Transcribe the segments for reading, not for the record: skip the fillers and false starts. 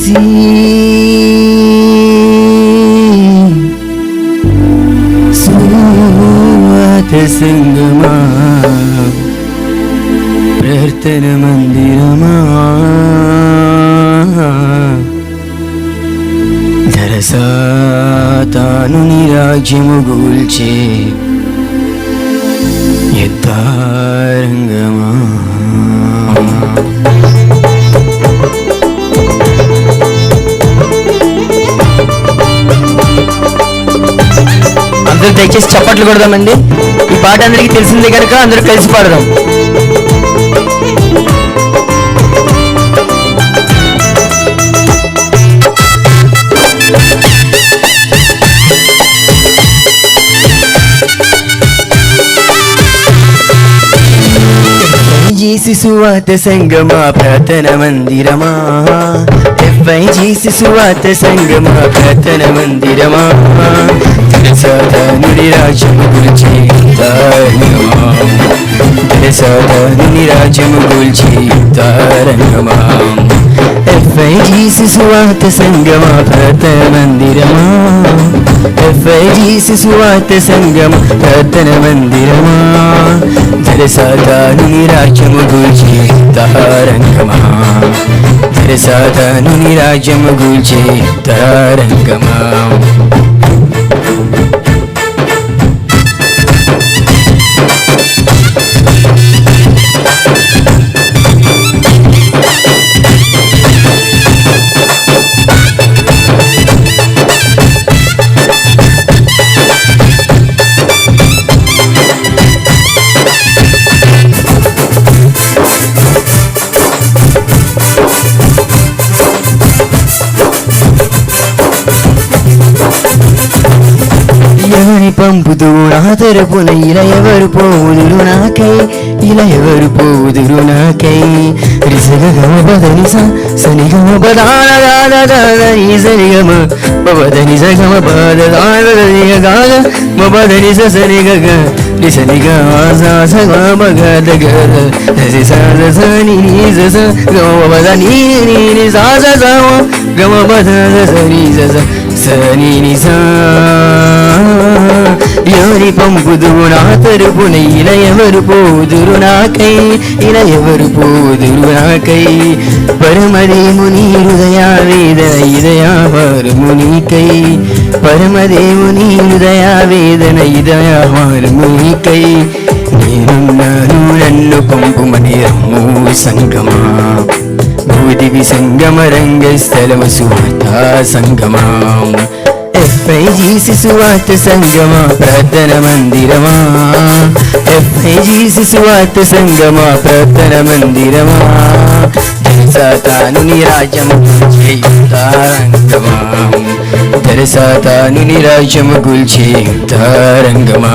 జీసి సువార్త సంగమా ప్రార్థన మందిరమా ధరసాతానుని రాజ్యము గూల్చే యుద్ధారంగమా. అందరూ దయచేసి చప్పట్లు కొడదామండి. ఈ పాట అందరికీ తెలిసిందే కనుక అందరూ కలిసి పాడదాం. సువార్త సంగమా ప్రార్థన మందిరమా సువార్త సంగమా ప్రార్థన మందిరమా సాధానుడి రాజ్యము గురించి సాధానుని రాజ్యము గురించి తారంగమా సువార్త సంగమా ప్రార్థన మందిరమా సువార్త సంగమ ప్రార్థన మందిరమా సాధానుని రాజ్యము గూల్చే తారంగమా సాధానుని రాజ్యము గూల్చే తారంగమా. ఎవరిని పంపుతూ నా తరపున ఇలా ఎవరు పోవుదురు నాకై, ఇలా ఎవరు పోవుదురు నాకై. రిసగమ బదని సనిగమ బదాని సనిగమ బదని సగమ బదని గాగ మదని సనిగ నిసనిగ సగమ గద గద సని గమ బదని సాస గమ బద సని సని నిసా. ఎవరి పంపుదురు నా తరపున ఇలా ఎవరు పోదురు నాకై, ఇలా ఎవరు పోదురు నాకై. పరమదేవుని హృదయావేదన ఇదయాహారమునికై, పరమదేవుని హృదయావేదన ఇదయాహారమునికై. నేనున్నాను నన్ను పంపుమని రమ్ము సంగమా భూదివి సంగమ రంగస్థలము సువార్త సంగమా. సువార్త సంగమా ప్రార్థన మందిరమా సువార్త సంగమా ప్రార్థన మందిరమా సాతానుని రాజ్యము గూల్చే యుద్ధారంగమా సాతానుని రాజ్యము గూల్చే యుద్ధారంగమా.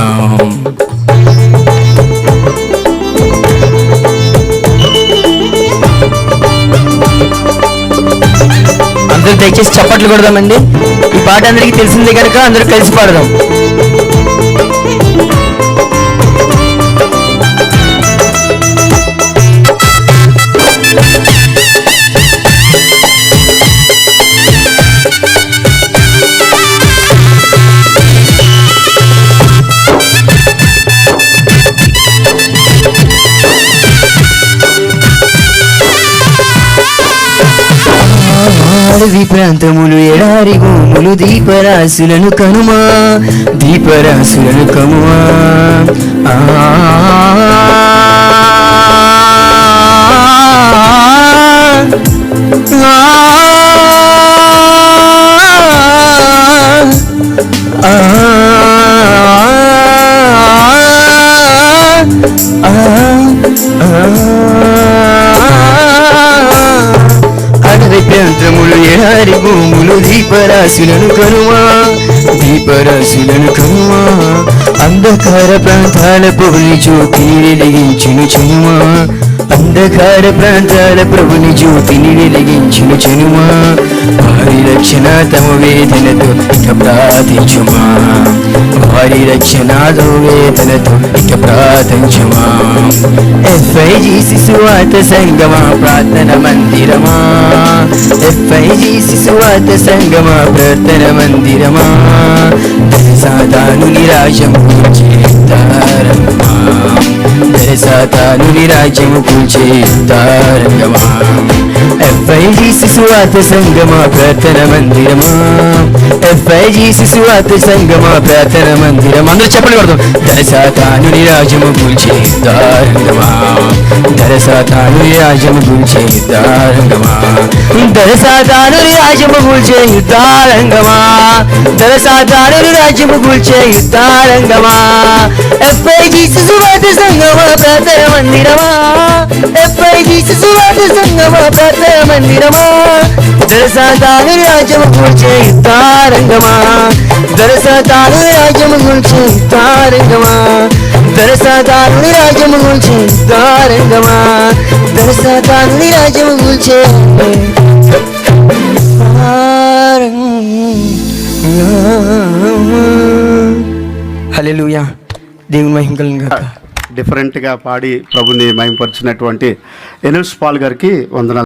అందరూ దయచేసి చప్పట్లు కొడదామండి. ఈ పాట అందరికీ తెలిసిందే కనుక అందరూ కలిసి పాడదాం. అడవి ప్రాంతములు ఎడారి భూములు దీపరాశులను కనుమా దీపరాశులను కనుమా. అడవి ప్రాంతములు ఎడారి భూములు దీపరాశులను కనుమా దీపరాశులను కనుమా. అంధకార ప్రాంతాల పొలి చూపి వెలిగించును చనుమా అంధకార ప్రాంతాల ప్రభుని జ్యోతిని వెలిగించిన చనుమా, వారి రక్షణ తమ వేదనతో ఇక ప్రార్థించుమా, వారి రక్షణ వేదనతో ఇక ప్రార్థించుమా. FIGC సువార్త సంగమా ప్రార్థన మందిరమా, FIGC సువార్త సంగమా ప్రార్థన మందిరమా, సాతానుని రాజ్యము కూల్చేస్తారమ్మా, సాతానుని రాజ్యము కూల్చేస్తారమ్మా. FIGC సువార్త సంగమా ప్రార్థన మందిరమా, FIGC సువార్త సంగమా ప్రార్థన మందిరం. అందరూ చెప్పండి కొడతాం. సాతానుని రాజ్యము కూల్చేస్తారమ్మా, సాతానుని రాజ్యము కూల్చేస్తారమ్మా, సాతానుని రాజ్యము కూల్చేస్తారమ్మా, సాతానుని రాజ్యము కూల్చేస్తారమ్మా. FIGC సువార్త సంగమా ప్రార్థన మందిరమా, FIGC సువార్త సంగమా ప్రార్థన మందిరమా, సాతానుని రాజ్యము కూల్చేస్తారమ్మా, సాతానుని రాజ్యము కూల్చేస్తారమ్మా, సాతానుని రాజ్యము కూల్చేస్తారమ్మా, సాతానుని రాజ్యము కూల్చేస్తారమ్మా. హల్లెలూయా. దేవుని మహిమ కలుగును గాక. డిఫరెంట్గా పాడి ప్రభుని మహిమపరిచినటువంటి ఎనుస్ పాల్ గారికి వందనాలు.